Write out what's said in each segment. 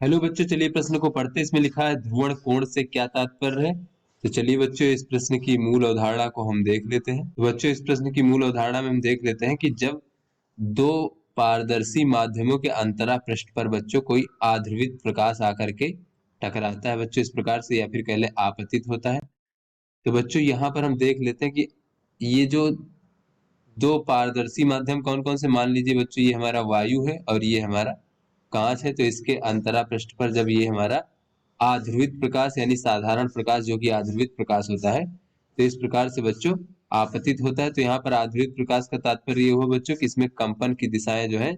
Hello बच्चों, चलिए प्रश्न को पढ़ते हैं। इसमें लिखा है ध्रुवण कोण से क्या तात्पर्य है। तो चलिए बच्चों, इस प्रश्न की मूल अवधारणा को हम देख लेते हैं। तो बच्चों, इस प्रश्न की मूल अवधारणा में हम देख लेते हैं कि जब दो पारदर्शी माध्यमों के अंतरा पृष्ठ पर बच्चों कोई आध्रुवित प्रकाश आकर के टकराता है बच्चों, इस प्रकार से, या फिर कह लें आपतित होता है। तो बच्चों यहाँ पर हम देख लेते हैं कि ये जो दो पारदर्शी माध्यम कौन कौन से, मान लीजिए बच्चों ये हमारा वायु है और ये हमारा कांच है। तो इसके अंतरा पृष्ठ पर जब ये हमारा आध्रुवित प्रकाश यानी साधारण प्रकाश जो कि आध्रुवित प्रकाश होता है, तो इस प्रकार से बच्चों आपतित होता है। तो यहाँ पर आध्रुवित प्रकाश का तात्पर्य ये हुआ बच्चों कि इसमें कंपन की दिशाएं जो है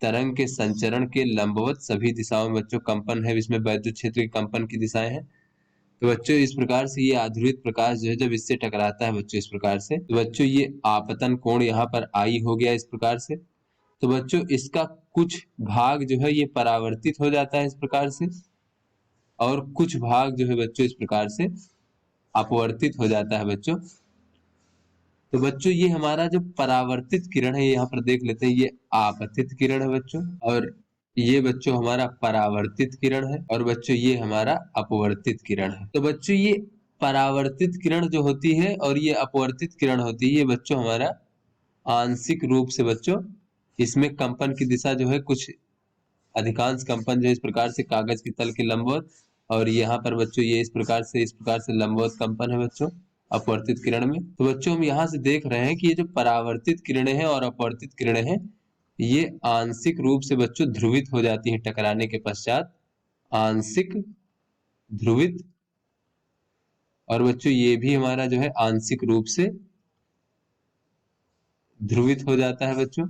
तरंग के संचरण के लंबवत सभी दिशाओं में बच्चों कंपन है, इसमें वैद्युत क्षेत्र की कंपन की दिशाएं हैं। तो बच्चों इस प्रकार से ये आध्रुवित प्रकाश जो है जब इससे टकराता है बच्चों इस प्रकार से, तो बच्चों ये आपतन कोण यहाँ पर आई हो गया इस प्रकार से। तो बच्चों इसका कुछ भाग जो है ये परावर्तित हो जाता है इस प्रकार से, और कुछ भाग जो है बच्चों इस प्रकार से अपवर्तित हो जाता है बच्चों। तो बच्चों ये हमारा जो परावर्तित किरण है यहाँ पर देख लेते हैं, ये आपतित किरण है बच्चों, और ये बच्चों हमारा परावर्तित किरण है, और बच्चों ये हमारा अपवर्तित किरण है। तो बच्चों ये परावर्तित किरण जो होती है और ये अपवर्तित किरण होती है, ये बच्चों हमारा आंशिक रूप से बच्चों इसमें कंपन की दिशा जो है, कुछ अधिकांश कंपन जो इस प्रकार से कागज के तल के लंबवत, और यहाँ पर बच्चों ये इस प्रकार से लंबवत कंपन है बच्चों अपवर्तित किरण में। तो बच्चों हम यहाँ से देख रहे हैं कि ये जो परावर्तित किरणें हैं और अपवर्तित किरणें हैं, ये आंशिक रूप से बच्चों ध्रुवित हो जाती हैं टकराने के पश्चात, आंशिक ध्रुवित। और बच्चों ये भी हमारा जो है आंशिक रूप से ध्रुवित हो जाता है बच्चों।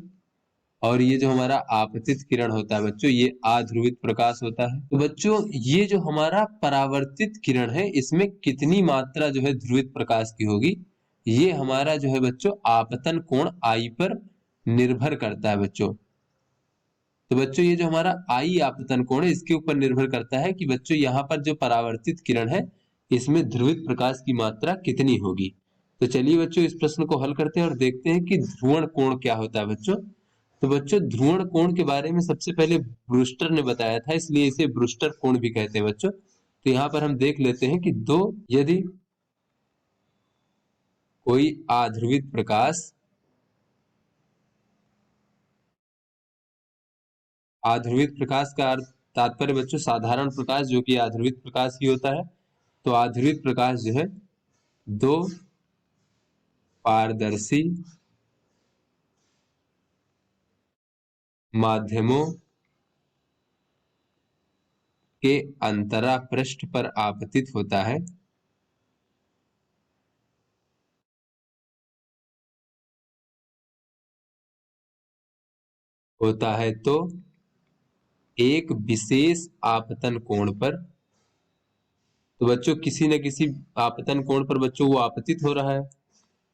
और ये जो हमारा आपतित किरण होता है बच्चों, ये अध्रुवित प्रकाश होता है। तो बच्चों ये जो हमारा परावर्तित किरण है, इसमें कितनी मात्रा जो है ध्रुवित प्रकाश की होगी, ये हमारा जो है बच्चों आपतन कोण आई पर निर्भर करता है बच्चों। तो बच्चों ये जो हमारा आई आपतन कोण है, इसके ऊपर निर्भर करता है कि बच्चों यहाँ पर जो परावर्तित किरण है, इसमें ध्रुवित प्रकाश की मात्रा कितनी होगी। तो चलिए बच्चों इस प्रश्न को हल करते हैं और देखते हैं कि ध्रुवण कोण क्या होता है बच्चों। तो बच्चों ध्रुवण कोण के बारे में सबसे पहले ब्रूस्टर ने बताया था, इसलिए इसे ब्रूस्टर कोण भी कहते हैं बच्चों। तो यहाँ पर हम देख लेते हैं कि यदि कोई आध्रुवित प्रकाश, आध्रुवित प्रकाश का अर्थ तात्पर्य बच्चों साधारण प्रकाश जो कि आध्रुवित प्रकाश ही होता है। तो आध्रुवित प्रकाश जो है दो पारदर्शी माध्यमों के अंतरा पृष्ठ पर आपतित होता है, तो एक विशेष आपतन कोण पर, तो बच्चों किसी न किसी आपतन कोण पर बच्चों वो आपतित हो रहा है।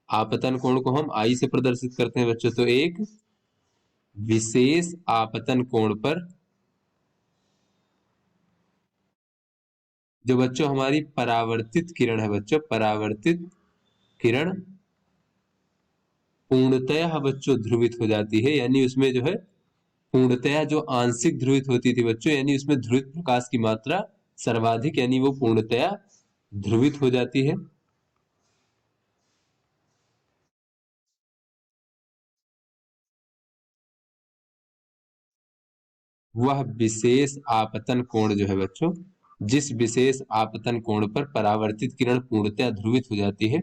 आपतन कोण को हम आई से प्रदर्शित करते हैं बच्चों। तो एक विशेष आपतन कोण पर जो बच्चों हमारी परावर्तित किरण है बच्चों, परावर्तित किरण पूर्णतया बच्चों ध्रुवित हो जाती है, यानी उसमें जो है पूर्णतया जो आंशिक ध्रुवित होती थी बच्चों, यानी उसमें ध्रुवित प्रकाश की मात्रा सर्वाधिक, यानी वो पूर्णतया ध्रुवित हो जाती है। वह विशेष आपतन कोण जो है बच्चों, जिस विशेष आपतन कोण पर परावर्तित किरण पूर्णतया ध्रुवित हो जाती है,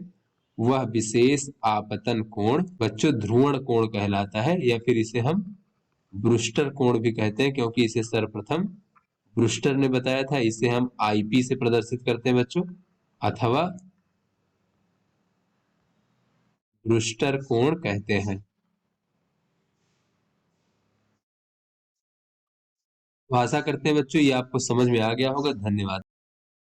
वह विशेष आपतन कोण बच्चों ध्रुवण कोण कहलाता है, या फिर इसे हम ब्रूस्टर कोण भी कहते हैं, क्योंकि इसे सर्वप्रथम ब्रूस्टर ने बताया था। इसे हम आईपी से प्रदर्शित करते हैं बच्चों, अथवा ब्रूस्टर कोण कहते हैं। तो आशा करते हैं बच्चों ये आपको समझ में आ गया होगा। धन्यवाद।